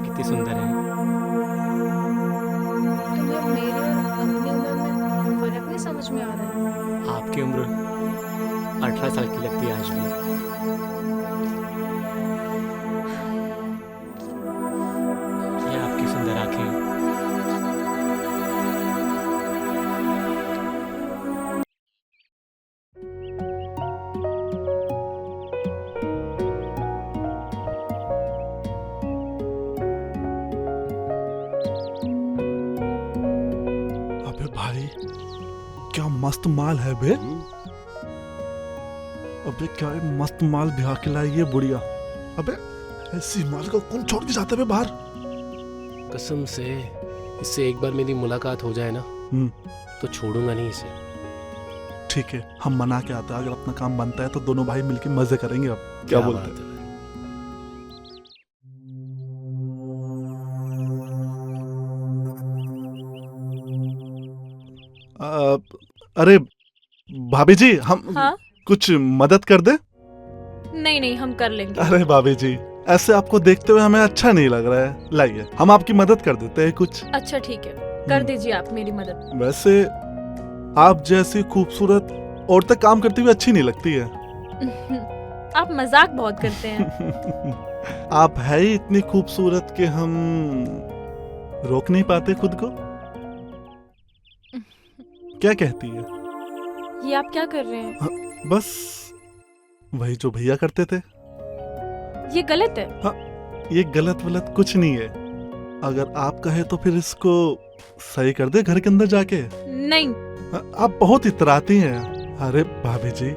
पे कितनी सुंदर है। तुम्हें मेरी और अपनी उम्र में फर्क नहीं समझ में आ रहा है? आपकी उम्र 18 साल की लगती है आज भी। ये आपकी सुंदर आंखें। अबे भाई, क्या मस्त माल है बे। अबे क्या ये मस्त माल ब्याह के लाई ये बुढ़िया। अबे ऐसी माल को कौन छोड़ के जाता है बे बाहर। कसम से इससे एक बार मेरी मुलाकात हो जाए ना तो छोड़ूंगा नहीं इसे। ठीक है, हम मना के आते हैं। अगर अपना काम बनता है तो दोनों भाई मिलके मजे करेंगे। अब क्या बोलते बात हैं? है। अरे भाभी जी, हम हाँ? कुछ मदद कर दे। नहीं नहीं, हम कर लेंगे। अरे भाभी जी, ऐसे आपको देखते हुए हमें अच्छा नहीं लग रहा है। लाइए, हम आपकी मदद कर देते हैं कुछ। अच्छा ठीक है, कर दीजिए आप मेरी मदद। वैसे आप जैसी खूबसूरत औरतें काम करती हुई अच्छी नहीं लगती है। आप मजाक बहुत करते हैं। आप है ही इतनी खूबसूरत कि हम रोक नहीं पाते खुद को। क्या कहती है? ये आप क्या कर रहे हैं? बस वही जो भैया करते थे। ये गलत है। ये गलत वलत कुछ नहीं है। अगर आप कहे तो फिर इसको सही कर दे घर के अंदर जाके। नहीं। आप बहुत इतराती हैं। अरे भाभी जी,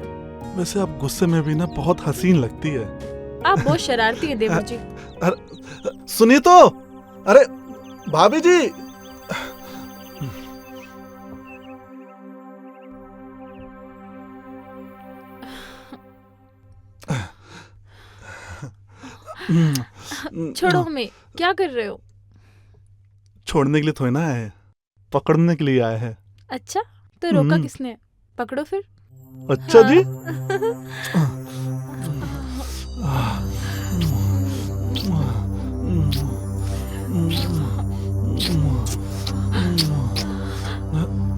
वैसे आप गुस्से में भी ना बहुत हसीन लगती है। आप बहुत शरारती है देवर जी। सुनिए तो। अरे भाभी जी, छोड़ो हमें, क्या कर रहे हो? छोड़ने के लिए थोड़ी ना आए हैं, पकड़ने के लिए आए हैं। अच्छा, तो रोका किसने? पकड़ो फिर। अच्छा जी।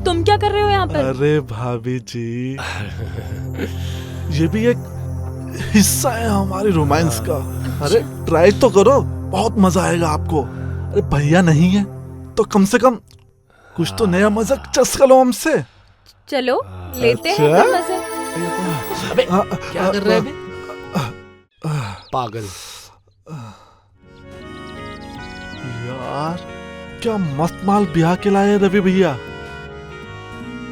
तुम क्या कर रहे हो यहाँ पर? अरे भाभी जी, ये भी एक हिस्सा है हमारे रोमांस का। अरे ट्राई तो करो, बहुत मजा आएगा आपको। अरे भैया नहीं है तो कम से कम कुछ तो नया मजाक चस्का लो हमसे। चलो लेते हैं अच्छा? फिर मजे। अबे क्या कर रहा है बे? पागल। यार क्या मस्त माल ब्याह के लाए रवि भैया।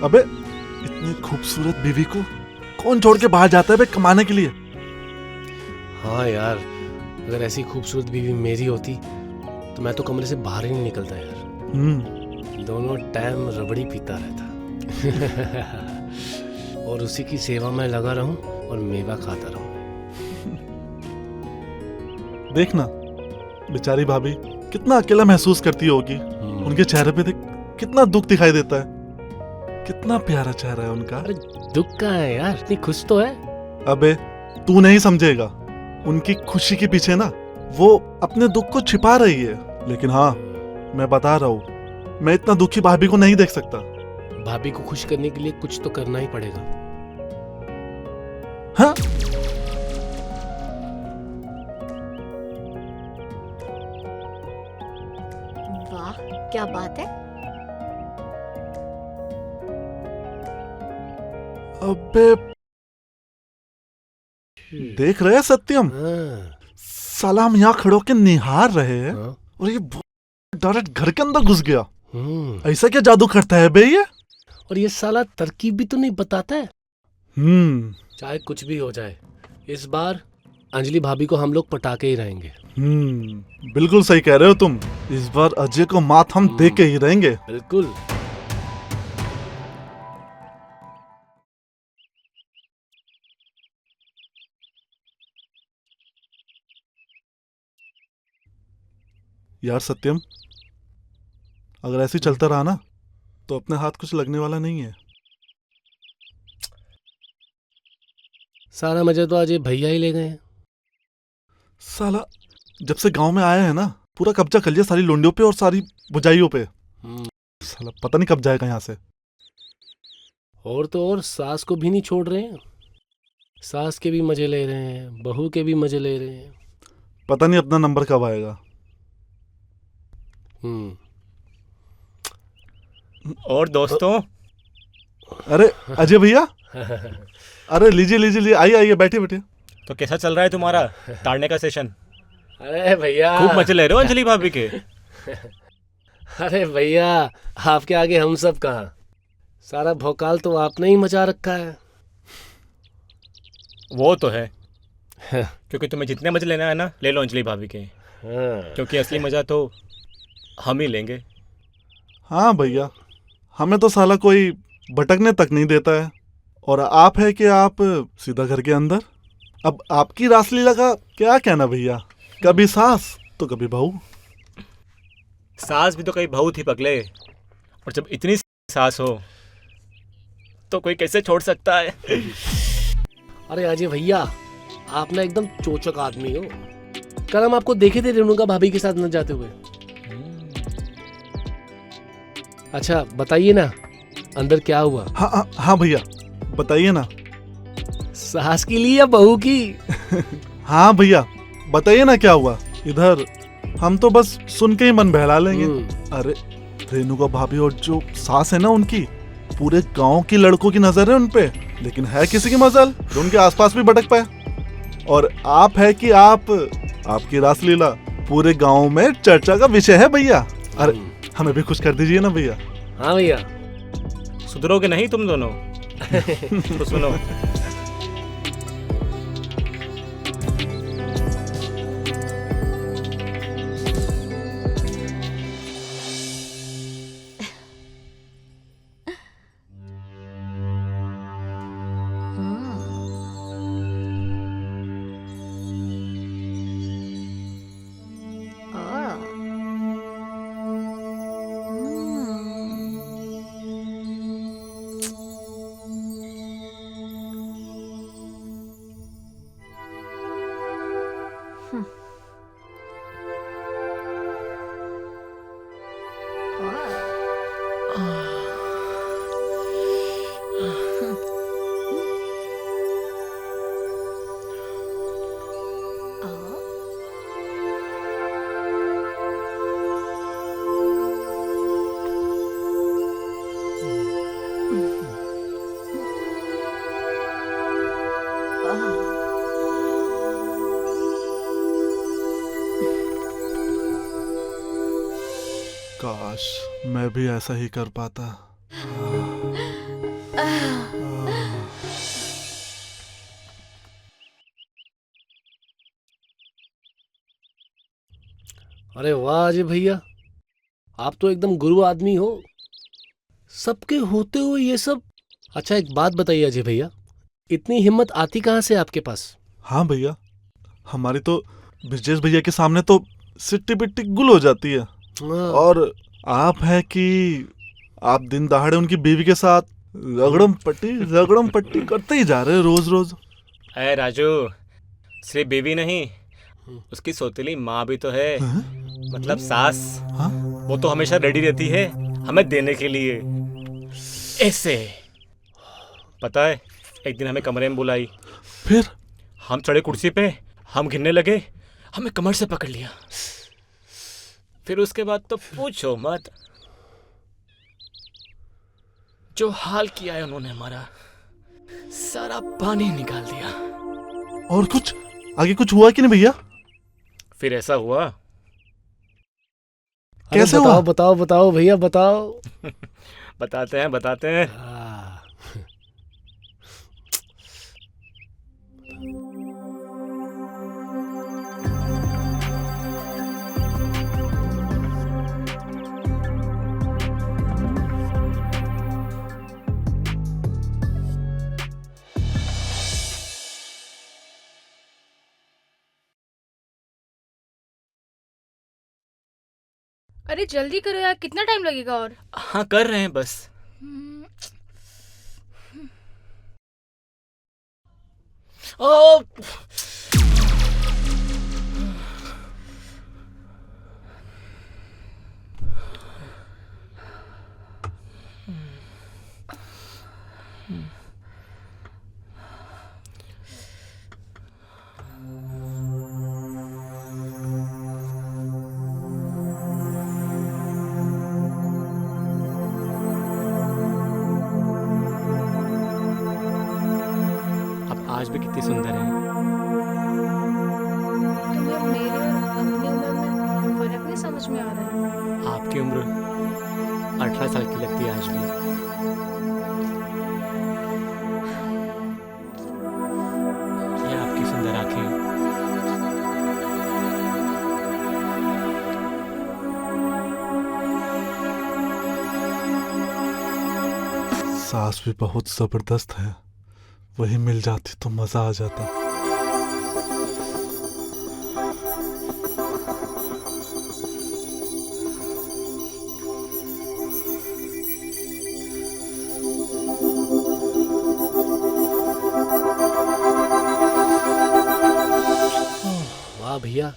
अबे इतनी खूबसूरत बीवी को कौन छोड़ के बाहर जाता है बे कमाने के लिए। हाँ यार, अगर ऐसी खूबसूरत बीवी मेरी होती तो मैं तो कमरे से बाहर ही नहीं निकलता यार। दोनों टाइम रबड़ी पीता रहता और उसी की सेवा में लगा रहूं और मेवा खाता रहूं। देखना बेचारी भाभी कितना अकेला महसूस करती होगी। उनके चेहरे पे देख कितना दुख दिखाई देता है। कितना प्यारा चेहरा है उनका। अरे दुख कहाँ है यार, इतनी खुश तो है। अबे तू नहीं समझेगा। उनकी खुशी के पीछे ना वो अपने दुख को छिपा रही है। लेकिन हाँ, मैं बता रहा हूँ, मैं इतना दुखी भाभी को नहीं देख सकता। भाभी को खुश करने के लिए कुछ तो करना ही पड़ेगा। हाँ? वाह, क्या बात है। अबे देख रहे हैं सत्यम, हाँ, साला हम यहाँ खड़ो के निहार रहे हैं हाँ, और ये डायरेक्ट घर के अंदर घुस गया। हम्म। ऐसा क्या जादू करता है बे ये? और ये साला तरकीब भी तो नहीं बताता है। चाहे कुछ भी हो जाए, इस बार अंजलि भाभी को हम लोग पटाके ही रहेंगे। बिल्कुल सही कह रहे हो तुम। इस बार अजय को मात हम दे के ही रहेंगे। बिल्कुल। यार सत्यम, अगर ऐसे ही चलता रहा ना तो अपने हाथ कुछ लगने वाला नहीं है। सारा मजा तो आज ये भैया ही ले गए हैं। साला जब से गांव में आया है ना, पूरा कब्जा कर लिया सारी लोंडियों पे और सारी बुझाइयों पे। हम्म, साला पता नहीं कब जाएगा यहाँ से। और तो और सास को भी नहीं छोड़ रहे हैं। सास के भी मजे ले रहे हैं, बहू के भी मजे ले रहे हैं। पता नहीं अपना नंबर कब आएगा। हम्म। और दोस्तों, अरे अजय भैया, अरे लीजिए लीजिए लीजिए, आइए आइए, बैठिए बैठिए। तो कैसा चल रहा है तुम्हारा ताड़ने का सेशन? अरे भैया, खूब मजे ले रहे हो अंजलि भाभी के। अरे भैया, आपके आगे हम सब कहाँ। सारा भौकाल तो आपने ही मचा रखा है। वो तो है, क्योंकि तुम्हें जितने मजे लेना है ना, ले लो अंजलि भाभी के, हाँ। क्योंकि असली मजा तो हम ही लेंगे। हाँ भैया, हमें तो साला कोई भटकने तक नहीं देता है, और आप है कि आप सीधा घर के अंदर। अब आपकी रासलीला का क्या कहना भैया, कभी सास तो कभी बहू। सास भी तो कई बहू थी पगले, और जब इतनी सास हो तो कोई कैसे छोड़ सकता है। अरे अजय भैया, आप ना एकदम चोचक आदमी हो। कल हम आपको देखे थे रेणुका भाभी के साथ न जाते हुए। अच्छा बताइए ना, अंदर क्या हुआ? हाँ हाँ हाँ भैया, बताइए ना। सास की ली या बहू की? हाँ भैया, बताइए ना क्या हुआ। इधर हम तो बस सुन के ही मन बहला लेंगे। अरे रेणुका भाभी और जो सास है ना उनकी, पूरे गांव की लड़कों की नजर है उनपे, लेकिन है किसी की मजल जो उनके आसपास भी भटक पाए। और आप है कि आपकी रासलीला पूरे गांव में चर्चा का विषय है भैया। अरे हमें भी खुश कर दीजिए ना भैया। हाँ भैया। सुधरोगे नहीं तुम दोनों? तो सुनो, काश मैं भी ऐसा ही कर पाता। अरे वाह अजय भैया, आप तो एकदम गुरु आदमी हो। सबके होते हुए ये सब। अच्छा एक बात बताइए अजय भैया, इतनी हिम्मत आती कहाँ से आपके पास? हाँ भैया, हमारी तो ब्रजेश भैया के सामने तो सिट्टी पिट्टी गुल हो जाती है। और आप है कि आप दिन दहाड़े उनकी बीवी के साथ रगड़म पट्टी करते ही जा रहे हैं रोज रोज। अरे राजू, सिर्फ बीवी नहीं, उसकी सौतेली माँ भी तो है। मतलब सास। हाँ? वो तो हमेशा रेडी रहती है हमें देने के लिए। ऐसे पता है, एक दिन हमें कमरे में बुलाई, फिर हम चढ़े कुर्सी पे, हम गिरने लगे, हमें कमर से पकड़ लिया। फिर उसके बाद तो पूछो मत, जो हाल किया है उन्होंने हमारा, सारा पानी निकाल दिया। और कुछ आगे कुछ हुआ कि नहीं भैया? फिर ऐसा हुआ। कैसे बताओ हुआ? बताओ बताओ भैया बताओ। बताते हैं। अरे जल्दी करो यार, कितना टाइम लगेगा और? हाँ कर रहे हैं बस। ओ आप आज भी कितनी सुंदर हैं। तुम्हें मेरी और अपनी उम्र में फर्क नहीं समझ में आ रहा है? आपकी उम्र 18 साल की लगती है आज भी। ये आपकी सुंदर आंखें, सास भी बहुत जबरदस्त है, वही मिल जाती तो मजा आ जाता। वाह भैया,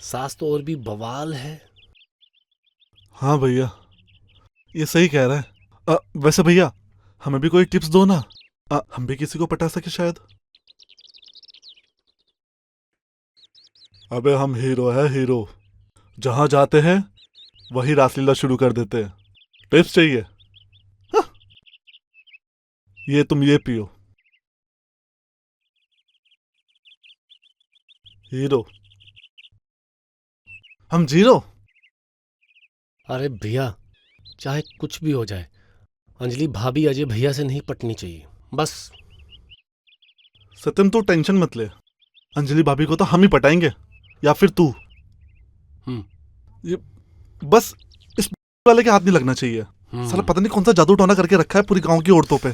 सास तो और भी बवाल है। हाँ भैया, ये सही कह रहा है। वैसे भैया, हमें भी कोई टिप्स दो ना। हम भी किसी को पटा सके शायद। अबे हम हीरो है, हीरो। जहां जाते हैं वही रासलीला शुरू कर देते हैं। टिप्स चाहिए? हाँ। ये तुम ये पियो। हीरो, हम जीरो। अरे भैया, चाहे कुछ भी हो जाए, अंजलि भाभी अजय भैया से नहीं पटनी चाहिए, बस। सत्यम तू टेंशन मत ले, अंजलि भाभी को तो हम ही पटाएंगे, या फिर तू। ये बस इस वाले के हाथ नहीं लगना चाहिए। साला पता नहीं कौन सा जादू टोना करके रखा है पूरी गांव की औरतों पे।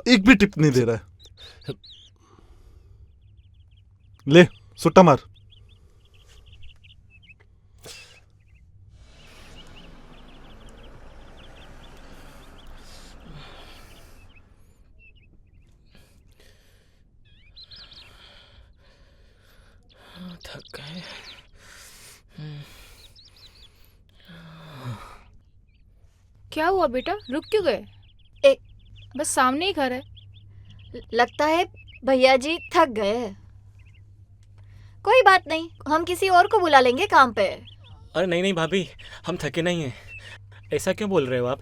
एक भी टिप नहीं दे रहा है। ले सुट्टा मार। थक गए। क्या हुआ बेटा, रुक क्यों गए? एक बस सामने ही घर है। लगता है भैया जी थक गए हैं। कोई बात नहीं, हम किसी और को बुला लेंगे काम पे। अरे नहीं नहीं भाभी, हम थके नहीं हैं। ऐसा क्यों बोल रहे हो आप?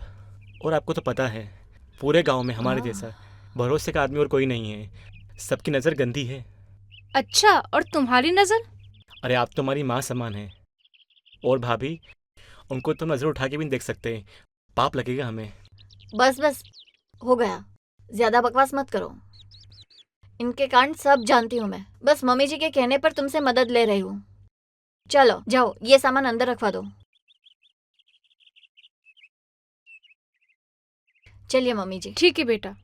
और आपको तो पता है, पूरे गांव में हमारे जैसा भरोसे का आदमी और कोई नहीं है। सबकी नज़र गंदी है। अच्छा, और तुम्हारी नजर? अरे आप तो हमारी माँ समान है। और भाभी, उनको तो नज़र उठा के भी नहीं देख सकते, पाप लगेगा हमें। बस बस, हो गया। ज्यादा बकवास मत करो। इनके कांड सब जानती हूँ मैं। बस मम्मी जी के कहने पर तुमसे मदद ले रही हूँ। चलो जाओ, ये सामान अंदर रखवा दो। चलिए मम्मी जी। ठीक है बेटा।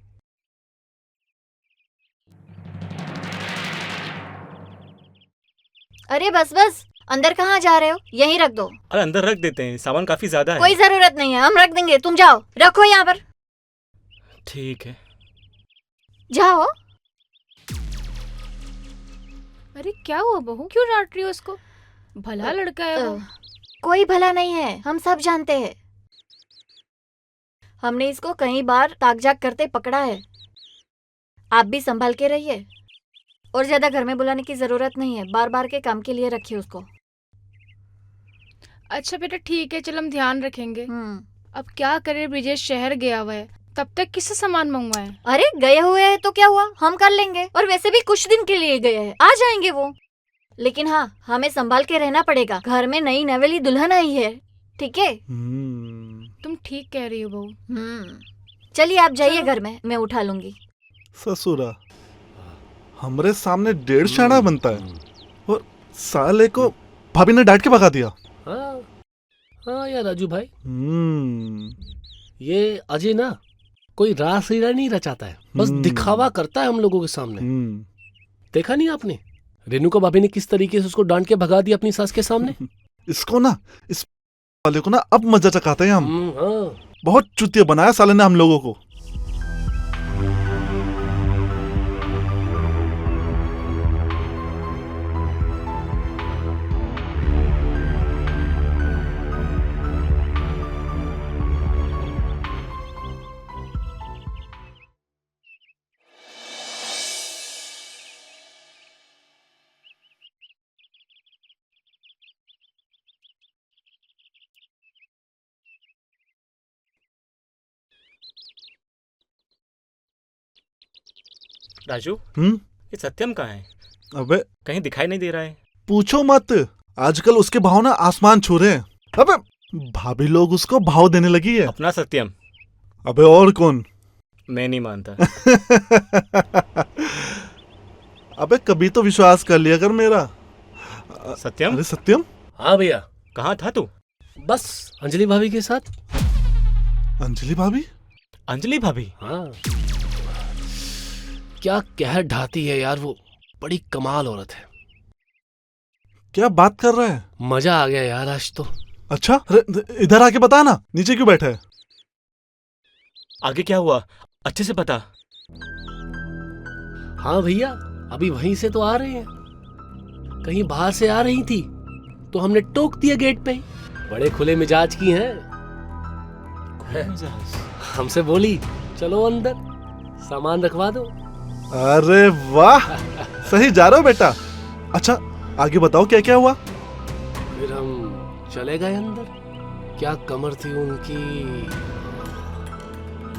अरे बस बस, अंदर कहाँ जा रहे हो? यहीं रख दो। अरे अंदर रख देते हैं, सामान काफ़ी ज़्यादा है। कोई जरूरत नहीं है, हम रख देंगे। तुम जाओ, रखो यहाँ पर। ठीक है। जाओ। अरे क्या हुआ बहू, क्यों डांट रही हो उसको? भला लड़का है वो। कोई भला नहीं है, हम सब जानते हैं। हमने इसको कई बार ताक-झाक करते पकड़ा है। आप भी संभाल के रहिए, और ज्यादा घर में बुलाने की जरूरत नहीं है। बार बार के काम के लिए रखिए उसको। अच्छा बेटा ठीक है, चल हम ध्यान रखेंगे। अब क्या करे, ब्रिजेश शहर गया हुआ है, तब तक किससे सामान मंगवाए? अरे गए हुए हैं तो क्या हुआ, हम कर लेंगे। और वैसे भी कुछ दिन के लिए गए हैं, आ जाएंगे वो। लेकिन हाँ, हमें संभाल के रहना पड़ेगा। घर में नई नवेली दुल्हन आई है, ठीक है? तुम ठीक कह रही हो बहू। चलिए आप जाइए घर में, मैं उठा लूंगी। ससुरा, हमरे सामने 1.5 शाना बनता है, और साले को भाभी ने डांट के भगा दिया। हाँ हाँ यार राजू भाई, ये अजय ना कोई रासलीला नहीं रचाता है, बस दिखावा करता है हम लोगों के सामने। देखा नहीं आपने रेणुका भाभी ने किस तरीके से उसको डांट के भगा दिया अपनी सास के सामने? इसको ना, इस वाले को ना अब मजा चखाते हैं हम। हाँ। बहुत चुतिया बनाया साले ने हम लोगों को। राजू, हम्म। ये सत्यम कहाँ है? अबे कहीं दिखाई नहीं दे रहा है। पूछो मत, आजकल उसके भाव ना आसमान छू रहे हैं। अबे भाभी लोग उसको भाव देने लगी है। अपना सत्यम? अबे और कौन? मैं नहीं मानता। अबे कभी तो विश्वास कर लिया कर मेरा। सत्यम, अरे सत्यम, हाँ भैया, कहाँ था तू? बस अंजलि भाभी के साथ। अंजलि भाभी? अंजलि भाभी? हाँ, क्या कहर ढाती है यार वो, बड़ी कमाल औरत है। क्या बात कर रहा है? मजा आ गया यार आज तो। अच्छा, अरे इधर आके बता ना, नीचे क्यों बैठा है? आगे क्या हुआ, अच्छे से बता। हाँ भैया, अभी वहीं से तो आ रहे हैं। कहीं बाहर से आ रही थी तो हमने टोक दिया गेट पे ही। बड़े खुले मिजाज की हैं। हमसे बोली चलो अंदर, सामान रखवा दो। अरे वाह, सही जा रहे हो बेटा। अच्छा आगे बताओ क्या क्या हुआ? फिर हम चले गए अंदर। क्या कमर थी उनकी,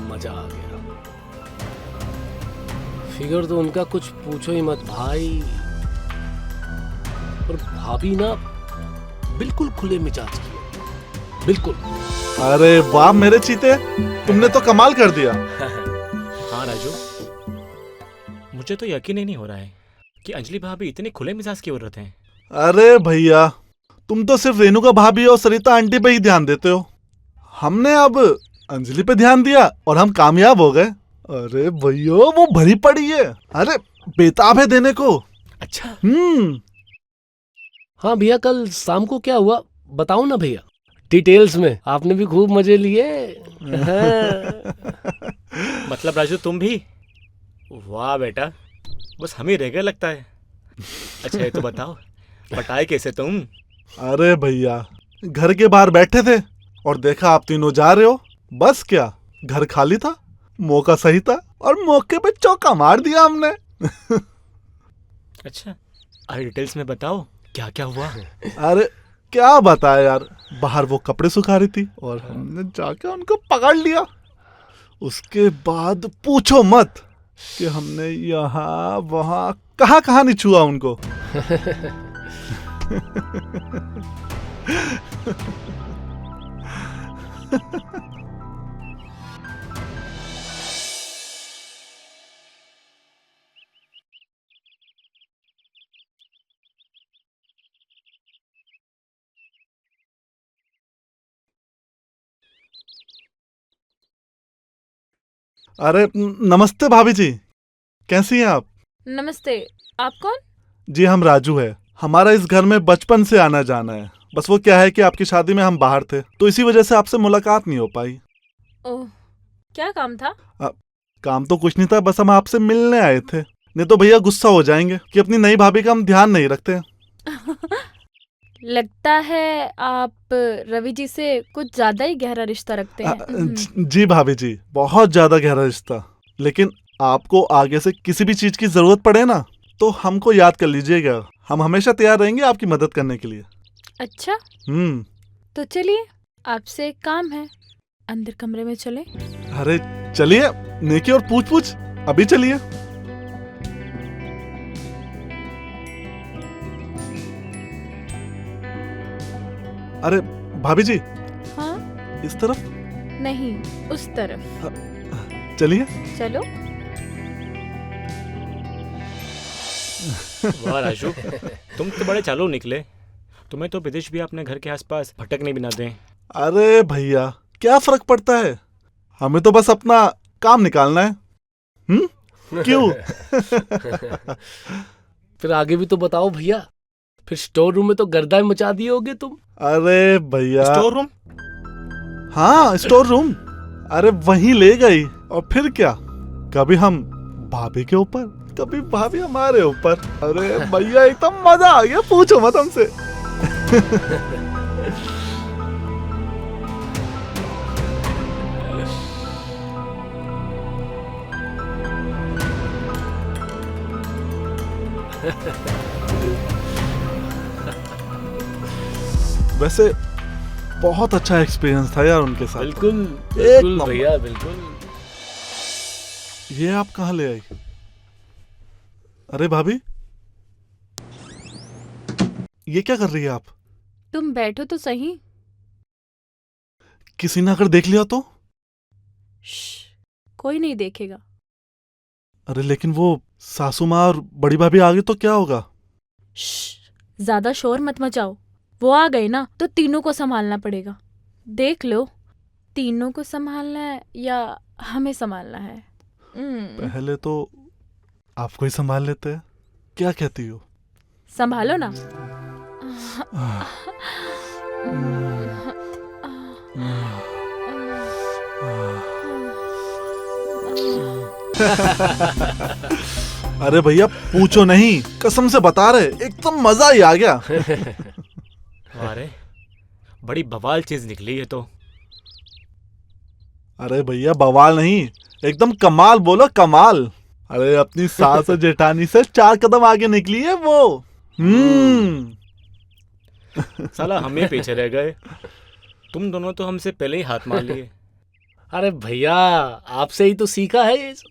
मजा आ गया। फिगर तो उनका कुछ पूछो ही मत भाई। और भाभी ना बिल्कुल खुले मिजाज की है, बिल्कुल। अरे वाह मेरे चीते, तुमने तो कमाल कर दिया। हाँ राजू, मुझे तो यकीन ही नहीं हो रहा है कि अंजलि भाभी इतने खुले मिजाज की औरत हैं। अरे भैया, तुम तो सिर्फ रेणुका भाभी और सरिता आंटी पे ही ध्यान देते हो। हमने अब अंजलि पे ध्यान दिया और हम कामयाब हो गए। अरे भैया वो भरी पड़ी है, अरे बेताब है देने को। अच्छा, हाँ भैया, कल शाम को क्या हुआ बताओ ना भैया, डिटेल्स में। आपने भी खूब मजे लिए। मतलब राजू तुम भी? वाह बेटा, बस हम ही रह गए लगता है। अच्छा ये तो बताओ, पटाए कैसे तुम? अरे भैया, घर के बाहर बैठे थे और देखा आप तीनों जा रहे हो। बस क्या, घर खाली था, मौका सही था और मौके पे चौका मार दिया हमने। अच्छा, अरे डिटेल्स में बताओ क्या क्या हुआ। अरे क्या बताया यार, बाहर वो कपड़े सुखा रही थी और हमने जाके उनको पकड़ लिया। उसके बाद पूछो मत कि हमने यहाँ वहाँ कहाँ कहाँ नहीं छुआ उनको। अरे नमस्ते भाभी जी, कैसी हैं आप? नमस्ते, आप कौन? जी हम राजू है। हमारा इस घर में बचपन से आना जाना है। बस वो क्या है कि आपकी शादी में हम बाहर थे तो इसी वजह से आपसे मुलाकात नहीं हो पाई। ओह, क्या काम था? काम तो कुछ नहीं था, बस हम आपसे मिलने आए थे। नहीं तो भैया गुस्सा हो जाएंगे कि अपनी नई भाभी का हम ध्यान नहीं रखते। लगता है आप रवि जी से कुछ ज्यादा ही गहरा रिश्ता रखते हैं। जी भाभी जी, बहुत ज्यादा गहरा रिश्ता। लेकिन आपको आगे से किसी भी चीज की जरूरत पड़े ना तो हमको याद कर लीजिएगा। हम हमेशा तैयार रहेंगे आपकी मदद करने के लिए। अच्छा, तो चलिए, आपसे एक काम है, अंदर कमरे में चले। अरे चलिए, नेकी और पूछ पूछ, अभी चलिए। अरे भाभी जी, हाँ? इस तरफ नहीं, उस तरफ। चलिए। चलो। वाह राजू, तुम तो बड़े चालू निकले। तुम्हें तो विदेश भी अपने घर के आसपास भटकने भी ना दें। अरे भैया क्या फर्क पड़ता है, हमें तो बस अपना काम निकालना है। क्यों? फिर आगे भी तो बताओ भैया। फिर स्टोर रूम में तो गर्दा मचा दिए होगे तुम। अरे भैया, स्टोर रूम? हाँ स्टोर रूम। अरे वहीं ले गई और फिर क्या, कभी हम भाभी के ऊपर, कभी भाभी हमारे ऊपर। अरे भैया एकदम मजा आ गया, पूछो मत हमसे। वैसे बहुत अच्छा एक्सपीरियंस था यार उनके साथ। बिल्कुल एक बिल्कुल नंबर। भैया, बिल्कुल। ये आप कहाँ ले आई? अरे भाभी, ये क्या कर रही है आप? तुम बैठो तो सही। किसी ने अगर देख लिया तो? श्श, कोई नहीं देखेगा। अरे लेकिन वो सासू माँ और बड़ी भाभी आ गई तो क्या होगा? श्श, ज्यादा शोर मत मचाओ। वो आ गए ना तो तीनों को संभालना पड़ेगा। देख लो, तीनों को संभालना है या हमें संभालना है। पहले तो आपको ही संभाल लेते हैं, क्या कहती हो? संभालो ना। अरे भैया पूछो नहीं, कसम से बता रहे, एकदम मजा ही आ गया। अरे बड़ी बवाल चीज निकली है तो। अरे भैया बवाल नहीं, एकदम कमाल बोलो, कमाल। अरे अपनी सास और जेठानी से 4 कदम आगे निकली है वो। साला हम ही पीछे रह गए। तुम दोनों तो हमसे पहले ही हाथ मार लिए। अरे भैया, आपसे ही तो सीखा है ये सब।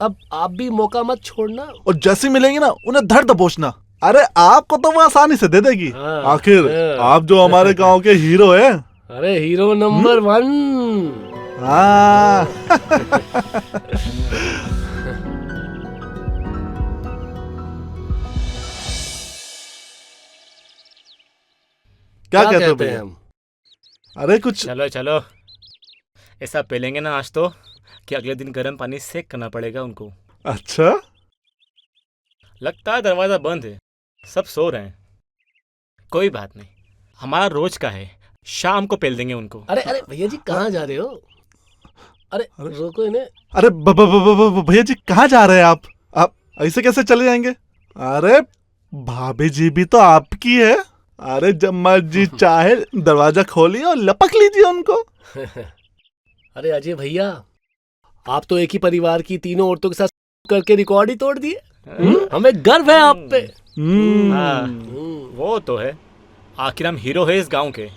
अब आप भी मौका मत छोड़ना। और जैसे मिलेंगे ना उन्हें धर दबोचना। अरे आपको तो वो आसानी से दे देगी। हाँ, आखिर हाँ। आप जो हमारे गांव के हीरो है। अरे हीरो नंबर 1। हाँ। क्या कहते हो हैं भैया? हम? अरे कुछ चलो चलो, ऐसा पेलेंगे ना आज तो कि अगले दिन गर्म पानी से करना पड़ेगा उनको। अच्छा, लगता है दरवाजा बंद है, सब सो रहे हैं। कोई बात नहीं, हमारा रोज का है, शाम को पेल देंगे उनको। अरे अरे भैया जी, कहाँ जा रहे हो? अरे रोको इन्हें। अरे भैया जी कहाँ जा रहे हैं आप ऐसे कैसे चले जाएंगे? अरे भाभी जी भी तो आपकी है। अरे जब मर्जी चाहे दरवाजा खोलिए और लपक लीजिए उनको। अरे अजय भैया, आप तो एक ही परिवार की तीनों औरतों के साथ करके रिकॉर्ड ही तोड़ दिए। हमें गर्व है आप पे। हाँ, वो तो है। आखिर हम हीरो है इस गांव के,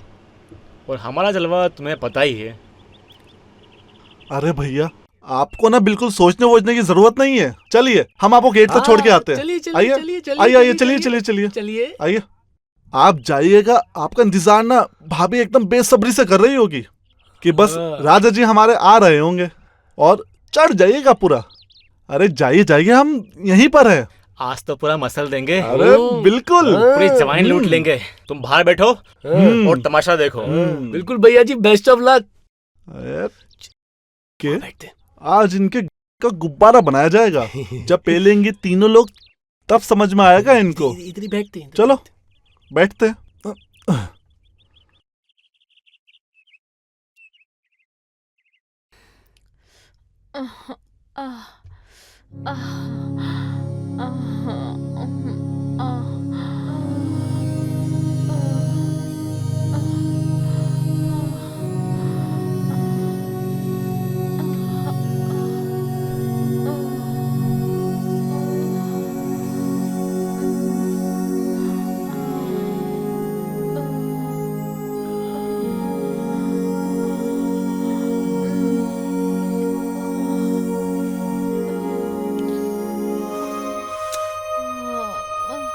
और हमारा जलवा तुम्हें पता ही है। अरे भैया आपको ना बिल्कुल सोचने वोचने की जरूरत नहीं है। चलिए हम आपको गेट तक छोड़ के आते हैं। चलिए चलिए आइए चलिए आइए आइए, चलिए चलिए चलिए चलिए। आइए। आप जाइएगा, आपका इंतजार ना भाभी एकदम बेसब्री से कर रही होगी कि बस राजा जी हमारे आ रहे होंगे, और चढ़ जाइएगा पूरा। अरे जाइए जाइए, हम यहीं पर है। आज तो पूरा मसल देंगे, अरे बिल्कुल। पूरी जवाइन लूट लेंगे। तुम बाहर बैठो और तमाशा देखो। बिल्कुल भैया जी, बेस्ट ऑफ लक। के आज इनके का गुब्बारा बनाया जाएगा। जब पेलेंगे तीनों लोग तब समझ में आएगा इनको। इधर ही बैठते हैं। चलो बैठते हैं।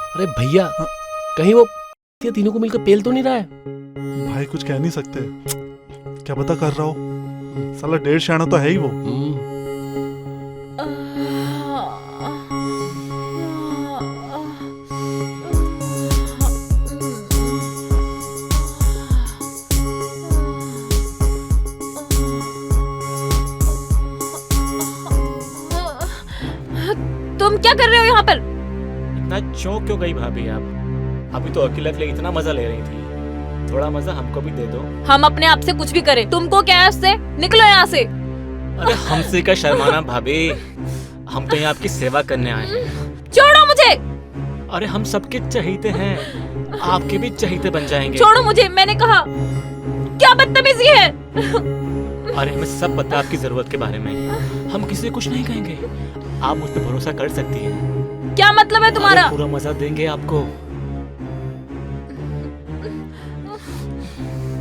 अरे भैया, कहीं वो ये तीनों को मिलकर पेल तो नहीं रहा है? भाई कुछ कह नहीं सकते, क्या पता कर रहा हो। साला 1.5 शाना तो है ही वो। तुम क्या कर रहे हो यहाँ पर? इतना चौंक क्यों गई भाभी आप? अभी तो अकेले अकेले इतना मजा ले रही थी, थोड़ा मजा हमको भी दे दो। हम अपने आप से कुछ भी करें, तुमको क्या है उससे? निकलो यहाँ से। अरे हमसे क्या शर्माना भाभी, हम तो यहाँ आपकी सेवा करने आए हैं। छोड़ो मुझे। अरे हम सबके चहीते हैं, आपके भी चहीते बन जाएंगे। छोड़ो मुझे, मैंने कहा। क्या बदतमीजी है। अरे हमें सब पता है आपकी जरूरत के बारे में, हम किसी को कुछ नहीं कहेंगे। आप मुझ पर भरोसा कर सकती हैं। क्या मतलब है तुम्हारा? अरे पूरा मजा देंगे आपको।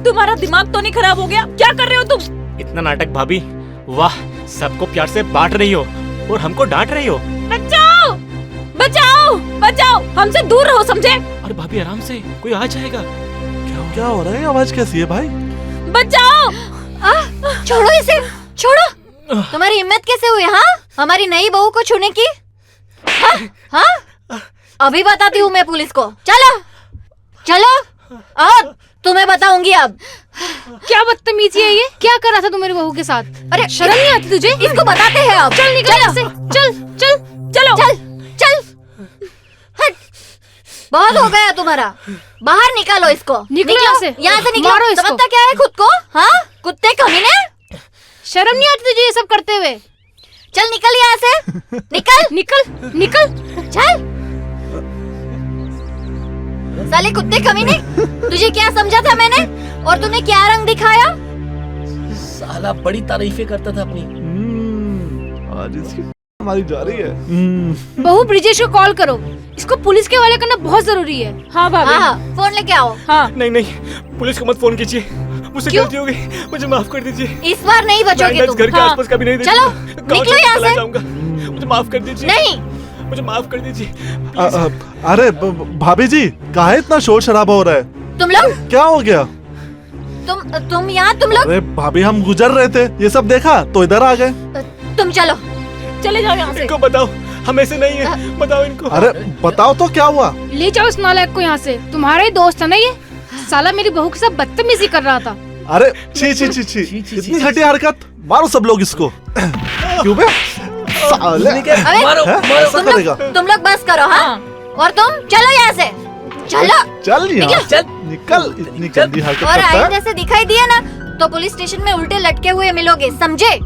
तुम्हारा दिमाग तो नहीं खराब हो गया? क्या कर रहे हो तुम? इतना नाटक भाभी, वाह। सबको प्यार से बांट रही हो और हमको डांट रही हो। बचाओ, बचाओ। बचाओ, हमसे दूर रहो, समझे? अरे भाभी आराम से, कोई आ जाएगा। क्या हो रहा है? आवाज कैसी है भाई? बचाओ। छोड़ो इसे, छोड़ो। तुम्हारी हिम्मत कैसे हुई हाँ हमारी नई बहू को छूने की? हाँ हाँ अभी बताती हूँ मैं पुलिस को। चलो चलो, और तुम्हें बताऊंगी अब। क्या बदतमीजी है ये? क्या कर रहा था तू मेरी बहू के साथ? अरे शर्म नहीं आती तुझे? इसको बताते हैं अब। चल निकल यहाँ से, चल चल चलो। चल चल, हट। बहुत हो गया तुम्हारा, बाहर निकालो इसको। निकलो यहाँ से। यहाँ से निकलो। मारो इसको। समझता क्या है खुद को? हाँ कुत्ते कमीने, शर्म नहीं आती तुझे ये सब करते हुए? चल निकल यहाँ से, निकल निकल निकल। चल। साले कुत्ते कमीने, तुझे क्या समझा था मैंने और तूने क्या रंग दिखाया? साला बड़ी तारीफें करता था अपनी। आज इसकी हमारी जा रही है। बहू ब्रिजेश को कॉल करो, इसको पुलिस के हवाले करना बहुत जरूरी है। हाँ भाभी। हाँ फोन लेके आओ। हाँ। नहीं नहीं, पुलिस को मत फोन कीजिए, मुझसे क्यों? गलती हो गई, मुझे माफ कर दीजिए। इस बार नहीं बचोगे मैं तुम। घर के हाँ। आसपास कभी नहीं देखा। चलो, गाँव निकलो छोड़ के यहाँ चला से। जाऊंगा। मुझे माफ कर दीजिए। नहीं, मुझे माफ कर दीजिए। अरे भाभी जी, काहे इतना शोर शराबा हो रहा है? तुम लोग, क्या हो गया? तुम यहाँ, तुम लोग, अरे भाभी हम गुजर रहे थे, ये सब देखा तो इधर आ गए। तुम चलो। चले जाओ यहाँ से। इनको बताओ हम ऐसे नहीं है, बताओ इनको। अरे बताओ तो क्या हुआ? ले जाओ इस नालायक को यहाँ से, तुम्हारा ही दोस्त है ना ये? साला मेरी बहू के साथ बदतमीजी कर रहा था। अरे छी छी छी छी, इतनी घटिया हरकत। मारो सब लोग इसको। क्यों बे? साले। अबे, मारो हैं? मारो। ऐसा करेगा? तुम लोग बस करो। हाँ और तुम चलो यहाँ से, चलो। चल यहाँ चल। निकल, इतनी गंदी हरकत और करता है। आइंदा से दिखाई दिया ना तो पुलिस स्टेशन में उल्टे लटके हुए मिलोगे, समझे?